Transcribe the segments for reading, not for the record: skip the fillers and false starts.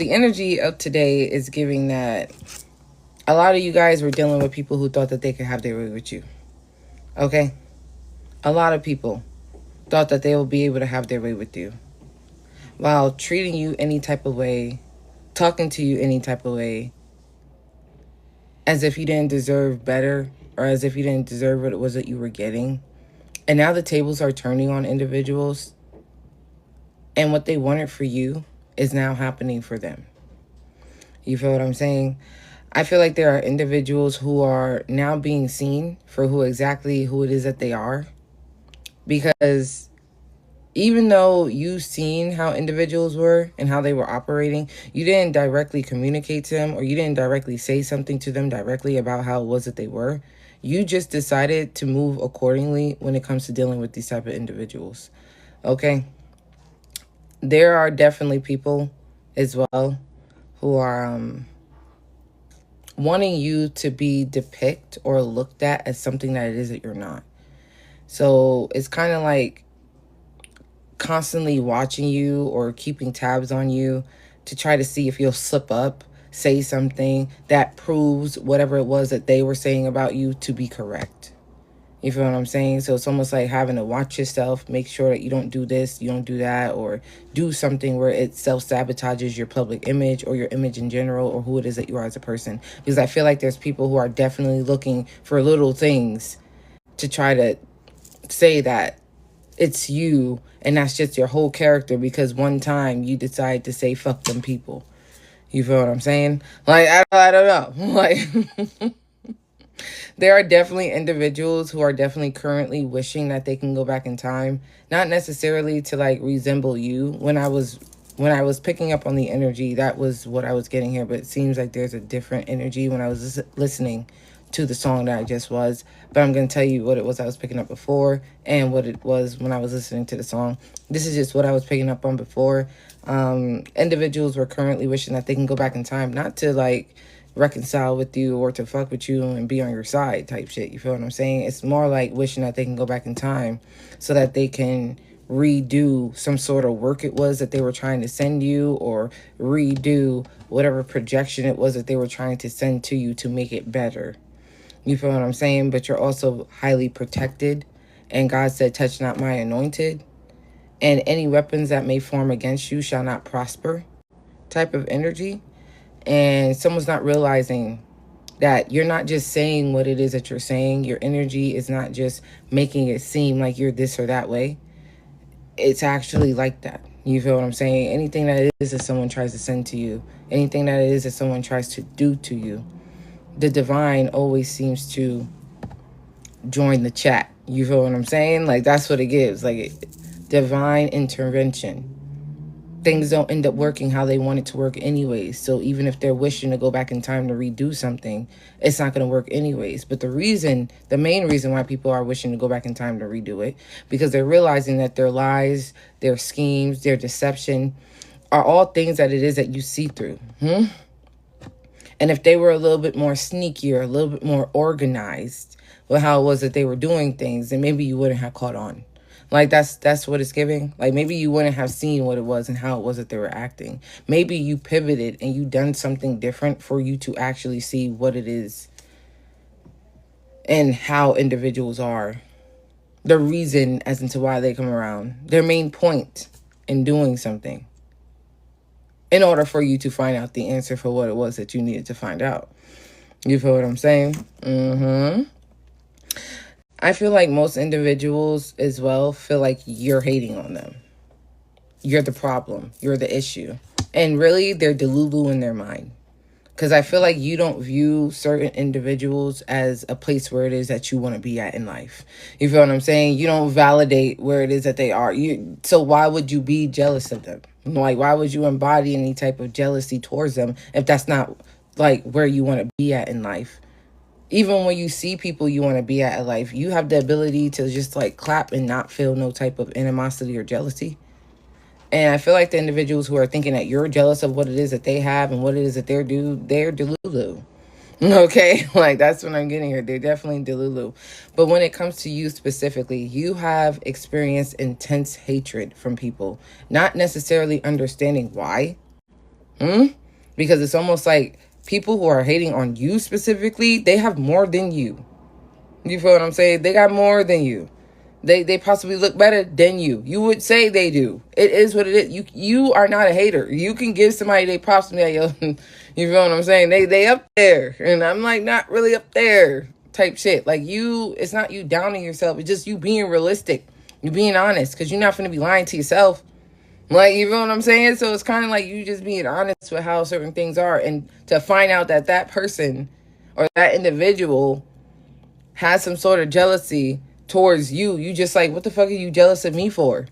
The energy of today is giving that a lot of you guys were dealing with people who thought that they could have their way with you. Okay? A lot of people thought that they will be able to have their way with you while treating you any type of way, talking to you any type of way, as if you didn't deserve better or as if you didn't deserve what it was that you were getting. And now the tables are turning on individuals, and what they wanted for you is now happening for them. You feel what I'm saying? I feel like there are individuals who are now being seen for who it is that they are. Because even though you've seen how individuals were and how they were operating, you didn't directly communicate to them, or you didn't directly say something to them directly about how it was that they were. You just decided to move accordingly when it comes to dealing with these type of individuals. Okay? There are definitely people as well who are wanting you to be depicted or looked at as something that it is that you're not. So it's kind of like constantly watching you or keeping tabs on you to try to see if you'll slip up, say something that proves whatever it was that they were saying about you to be correct. You feel what I'm saying? So it's almost like having to watch yourself, make sure that you don't do this, you don't do that, or do something where it self-sabotages your public image or your image in general, or who it is that you are as a person. Because I feel like there's people who are definitely looking for little things to try to say that it's you and that's just your whole character because one time you decide to say fuck them people. You feel what I'm saying? Like, I don't know. Like, there are definitely individuals who are definitely currently wishing that they can go back in time, not necessarily to like resemble you. When I was picking up on the energy, that was what I was getting here, but it seems like there's a different energy when I was listening to the song that I just was. But I'm going to tell you what it was I was picking up before and what it was when I was listening to the song. This is just what I was picking up on before. Individuals were currently wishing that they can go back in time, not to like reconcile with you or to fuck with you and be on your side type shit. You feel what I'm saying? It's more like wishing that they can go back in time so that they can redo some sort of work it was that they were trying to send you, or redo whatever projection it was that they were trying to send to you to make it better. You feel what I'm saying? But you're also highly protected. And God said, touch not my anointed. And any weapons that may form against you shall not prosper type of energy. And someone's not realizing that you're not just saying what it is that you're saying. Your energy is not just making it seem like you're this or that way. It's actually like that. You feel what I'm saying? Anything that it is that someone tries to send to you, anything that it is that someone tries to do to you, the divine always seems to join the chat. You feel what I'm saying? Like, that's what it gives. Like, divine intervention. Things don't end up working how they want it to work anyways. So even if they're wishing to go back in time to redo something, it's not going to work anyways. But the main reason why people are wishing to go back in time to redo it, because they're realizing that their lies, their schemes, their deception are all things that it is that you see through. And if they were a little bit more sneakier, a little bit more organized with how it was that they were doing things, then maybe you wouldn't have caught on. Like, that's what it's giving. Like, maybe you wouldn't have seen what it was and how it was that they were acting. Maybe you pivoted and you done something different for you to actually see what it is and how individuals are. The reason as into why they come around. Their main point in doing something, in order for you to find out the answer for what it was that you needed to find out. You feel what I'm saying? I feel like most individuals as well feel like you're hating on them. You're the problem. You're the issue. And really, they're delulu in their mind. Because I feel like you don't view certain individuals as a place where it is that you want to be at in life. You feel what I'm saying? You don't validate where it is that they are. So why would you be jealous of them? Like, why would you embody any type of jealousy towards them if that's not like where you want to be at in life? Even when you see people you want to be at in life, you have the ability to just like clap and not feel no type of animosity or jealousy. And I feel like the individuals who are thinking that you're jealous of what it is that they have and what it is that they're delulu. Okay? Like, that's what I'm getting here. They're definitely delulu. But when it comes to you specifically, you have experienced intense hatred from people, not necessarily understanding why. Because it's almost like people who are hating on you specifically, they have more than you. You feel what I'm saying? They got more than you. They possibly look better than you. You would say they do. It is what it is. You are not a hater. You can give somebody they props and be like, yo, you feel what I'm saying? They up there. And I'm like, not really up there type shit. Like you, it's not you downing yourself. It's just you being realistic. You being honest. Because you're not going to be lying to yourself. Like, you feel what I'm saying? So it's kind of like you just being honest with how certain things are. And to find out that that person or that individual has some sort of jealousy towards you, you just like, what the fuck are you jealous of me for?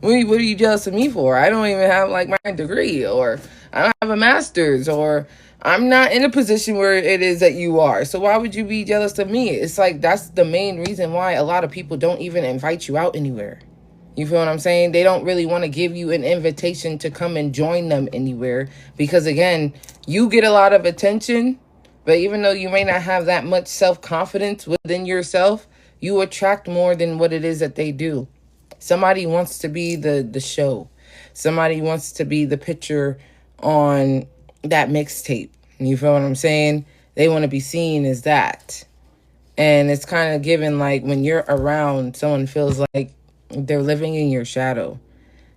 What are you jealous of me for? I don't even have like my degree, or I don't have a master's, or I'm not in a position where it is that you are. So why would you be jealous of me? It's like that's the main reason why a lot of people don't even invite you out anywhere. You feel what I'm saying? They don't really want to give you an invitation to come and join them anywhere because, again, you get a lot of attention, but even though you may not have that much self-confidence within yourself, you attract more than what it is that they do. Somebody wants to be the show. Somebody wants to be the picture on that mixtape. You feel what I'm saying? They want to be seen as that. And it's kind of given like when you're around, someone feels like they're living in your shadow.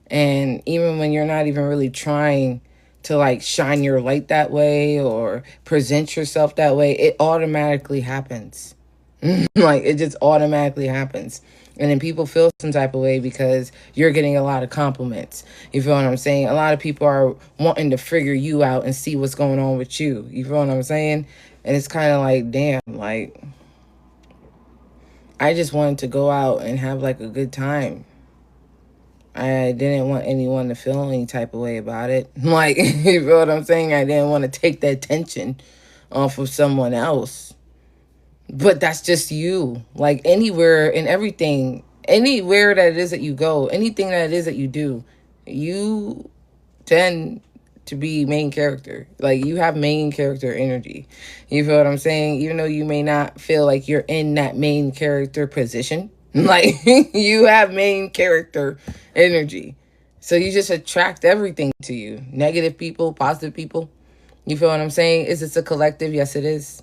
And even when you're not even really trying to like shine your light that way or present yourself that way, it automatically happens. Like it just automatically happens. And then people feel some type of way because you're getting a lot of compliments. You feel what I'm saying? A lot of people are wanting to figure you out and see what's going on with you. You feel what I'm saying? And it's kind of like, damn, like I just wanted to go out and have like a good time. I didn't want anyone to feel any type of way about it. Like, you feel what I'm saying? I didn't want to take that attention off of someone else. But that's just you. Like, anywhere and everything, anywhere that it is that you go, anything that it is that you do, you tend to be main character. Like, you have main character energy. You feel what I'm saying? Even though you may not feel like you're in that main character position, like, you have main character energy. So you just attract everything to you. Negative people, positive people. You feel what I'm saying? Is this a collective? Yes, it is.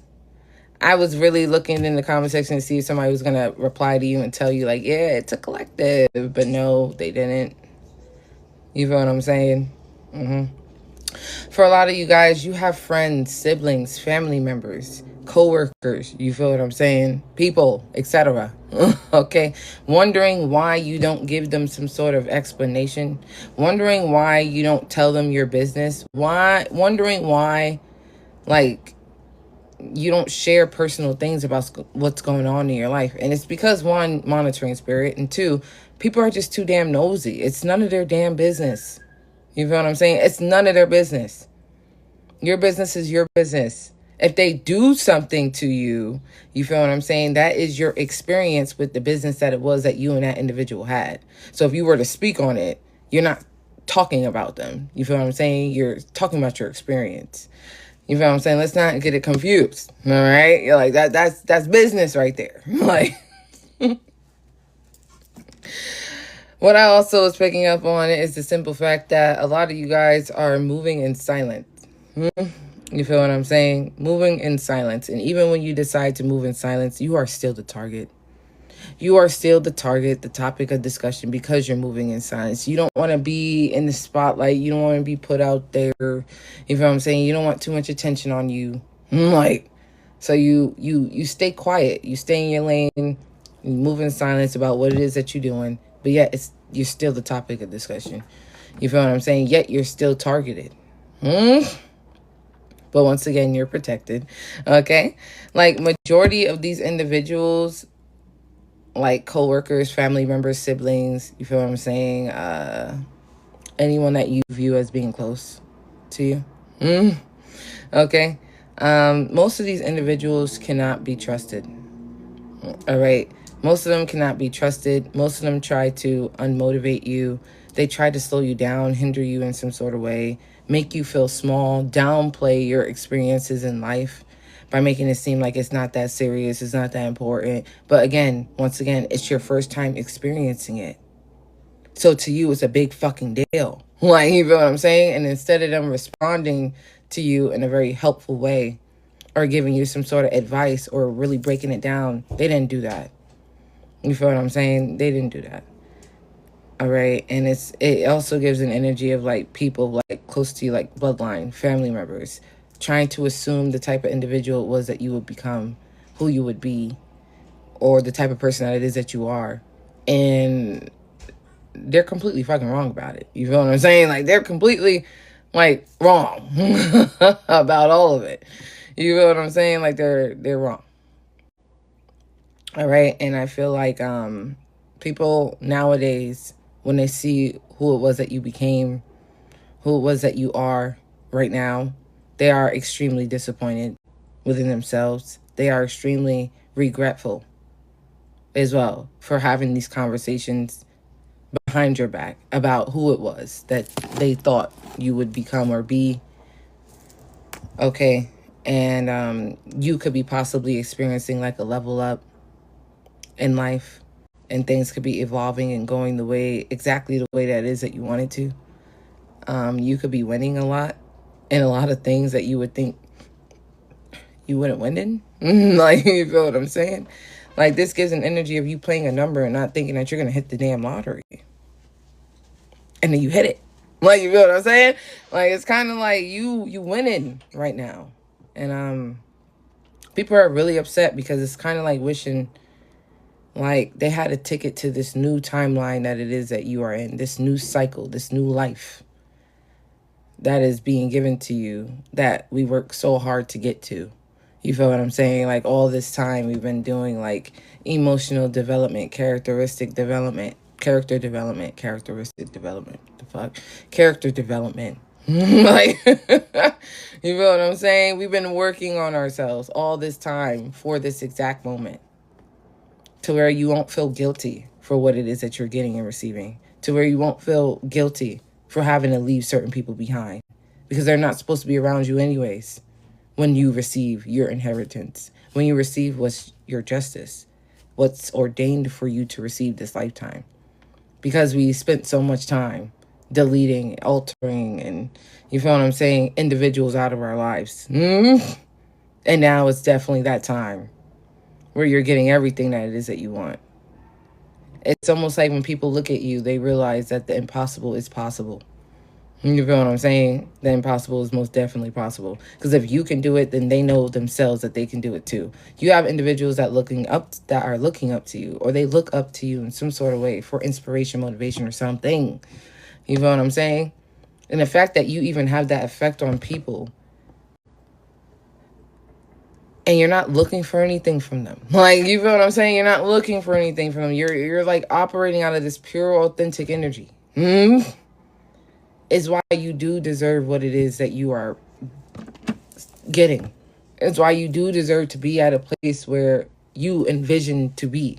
I was really looking in the comment section to see if somebody was going to reply to you and tell you, like, yeah, it's a collective. But no, they didn't. You feel what I'm saying? For a lot of you guys, you have friends, siblings, family members, co-workers, you feel what I'm saying? People, etc. Okay? Wondering why you don't give them some sort of explanation. Wondering why you don't tell them your business. Wondering why, like, you don't share personal things about what's going on in your life. And it's because, one, monitoring spirit, and two, people are just too damn nosy. It's none of their damn business. You feel what I'm saying? It's none of their business. Your business is your business. If they do something to you, you feel what I'm saying? That is your experience with the business that it was that you and that individual had. So if you were to speak on it, you're not talking about them. You feel what I'm saying? You're talking about your experience. You feel what I'm saying? Let's not get it confused. All right? You're like, that's business right there. Like, what I also was picking up on is the simple fact that a lot of you guys are moving in silence. You feel what I'm saying? Moving in silence. And even when you decide to move in silence, you are still the target. You are still the target, the topic of discussion, because you're moving in silence. You don't want to be in the spotlight. You don't want to be put out there. You feel what I'm saying? You don't want too much attention on you. Like, so you stay quiet. You stay in your lane. You move in silence about what it is that you're doing. But yet, you're still the topic of discussion. You feel what I'm saying? Yet, you're still targeted. But once again, you're protected. Okay? Like, majority of these individuals, like co-workers, family members, siblings, you feel what I'm saying? Anyone that you view as being close to you. Okay? Most of these individuals cannot be trusted. All right? Most of them cannot be trusted. Most of them try to unmotivate you. They try to slow you down, hinder you in some sort of way, make you feel small, downplay your experiences in life by making it seem like it's not that serious, it's not that important. But again, once again, it's your first time experiencing it. So to you, it's a big fucking deal. Like, you feel what I'm saying? And instead of them responding to you in a very helpful way or giving you some sort of advice or really breaking it down, they didn't do that. You feel what I'm saying? They didn't do that. All right. And it also gives an energy of like people like close to you, like bloodline, family members, trying to assume the type of individual it was that you would become, who you would be, or the type of person that it is that you are. And they're completely fucking wrong about it. You feel what I'm saying? Like, they're completely like wrong about all of it. You feel what I'm saying? Like, they're wrong. All right. And I feel like people nowadays, when they see who it was that you became, who it was that you are right now, they are extremely disappointed within themselves. They are extremely regretful as well for having these conversations behind your back about who it was that they thought you would become or be. Okay. And you could be possibly experiencing like a level up in life, and things could be evolving and going the way, exactly the way that it is that you wanted to. You could be winning a lot in a lot of things that you would think you wouldn't win in. Like, you feel what I'm saying? Like, this gives an energy of you playing a number and not thinking that you're going to hit the damn lottery. And then you hit it. Like, you feel what I'm saying? Like, it's kind of like you winning right now. And people are really upset because it's kind of like wishing like they had a ticket to this new timeline that it is that you are in, this new cycle, this new life that is being given to you that we work so hard to get to. You feel what I'm saying? Like, all this time we've been doing like emotional development, characteristic development, character development, characteristic development. The fuck? Character development. Like, you feel what I'm saying? We've been working on ourselves all this time for this exact moment, to where you won't feel guilty for what it is that you're getting and receiving, to where you won't feel guilty for having to leave certain people behind because they're not supposed to be around you anyways. When you receive your inheritance, when you receive what's your justice, what's ordained for you to receive this lifetime, because we spent so much time deleting, altering, and, you feel what I'm saying, individuals out of our lives. And now it's definitely that time where you're getting everything that it is that you want. It's almost like when people look at you, they realize that the impossible is possible. You feel what I'm saying? The impossible is most definitely possible. Because if you can do it, then they know themselves that they can do it too. You have individuals that are looking up to you, or they look up to you in some sort of way for inspiration, motivation, or something. You feel what I'm saying? And the fact that you even have that effect on people, and you're not looking for anything from them. Like, you feel what I'm saying? You're not looking for anything from them. You're like operating out of this pure, authentic energy. Is why you do deserve what it is that you are getting. It's why you do deserve to be at a place where you envision to be.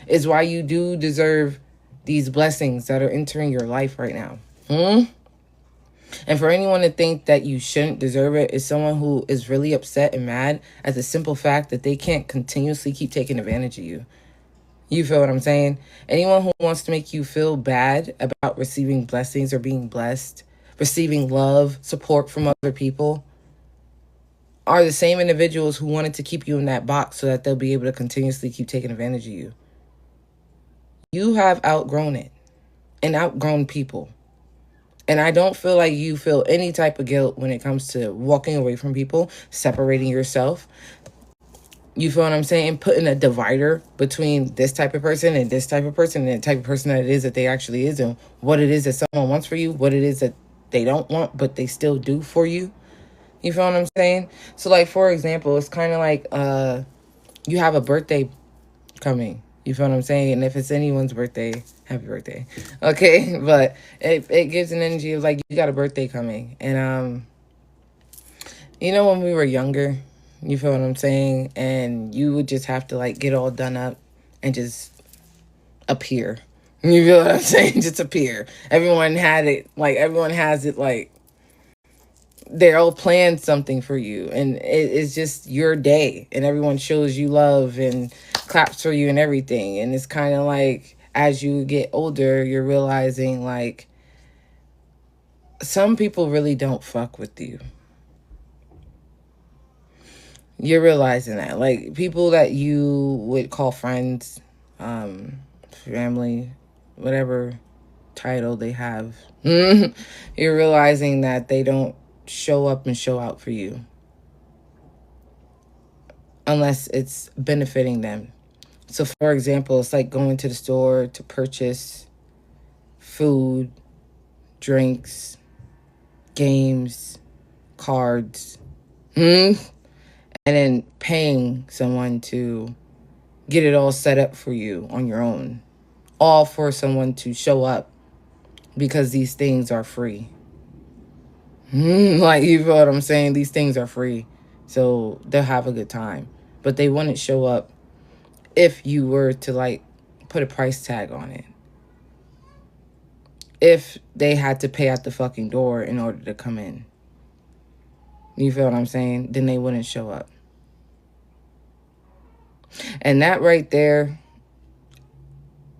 It's why you do deserve these blessings that are entering your life right now. And for anyone to think that you shouldn't deserve it is someone who is really upset and mad at the simple fact that they can't continuously keep taking advantage of you. You feel what I'm saying? Anyone who wants to make you feel bad about receiving blessings or being blessed, receiving love, support from other people, are the same individuals who wanted to keep you in that box so that they'll be able to continuously keep taking advantage of you. You have outgrown it and outgrown people. And I don't feel like you feel any type of guilt when it comes to walking away from people, separating yourself. You feel what I'm saying? Putting a divider between this type of person and this type of person and the type of person that it is that they actually is, and what it is that someone wants for you, what it is that they don't want but they still do for you. You feel what I'm saying? So, like, for example, it's kind of like you have a birthday coming. You feel what I'm saying? And if it's anyone's birthday, happy birthday. Okay? But it gives an energy of, like, you got a birthday coming. And, you know, when we were younger, you feel what I'm saying? And you would just have to, like, get all done up and just appear. You feel what I'm saying? Just appear. Everyone had it, like, everyone has it, like, they all planned something for you, and it's just your day, and everyone shows you love and claps for you and everything. And it's kind of like, as you get older, you're realizing, like, some people really don't fuck with you. You're realizing that. Like, people that you would call friends, family, whatever title they have, you're realizing that they don't show up and show out for you unless it's benefiting them. So, for example, it's like going to the store to purchase food, drinks, games, cards, and then paying someone to get it all set up for you on your own. All for someone to show up because these things are free. Like, you feel what I'm saying? These things are free. So they'll have a good time. But they wouldn't show up if you were to, like, put a price tag on it. If they had to pay out the fucking door in order to come in. You feel what I'm saying? Then they wouldn't show up. And that right there,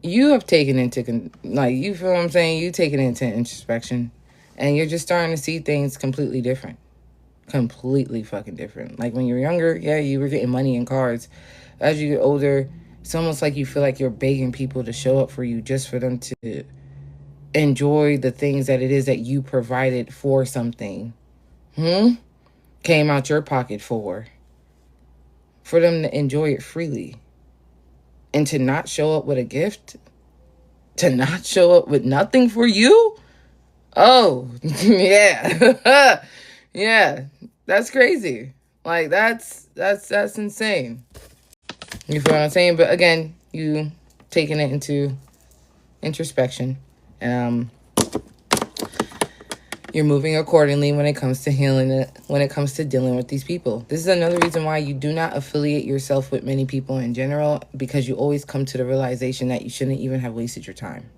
you have taken into, like, you feel what I'm saying? You take it into introspection. And you're just starting to see things completely different. Completely fucking different. Like, when you were younger, yeah, you were getting money and cards. As you get older, it's almost like you feel like you're begging people to show up for you just for them to enjoy the things that it is that you provided for something. Came out your pocket for them to enjoy it freely. And to not show up with a gift, to not show up with nothing for you, oh, yeah. Yeah, that's crazy. Like, that's insane. You feel what I'm saying? But again, you taking it into introspection. You're moving accordingly when it comes to healing it, when it comes to dealing with these people. This is another reason why you do not affiliate yourself with many people in general, because you always come to the realization that you shouldn't even have wasted your time.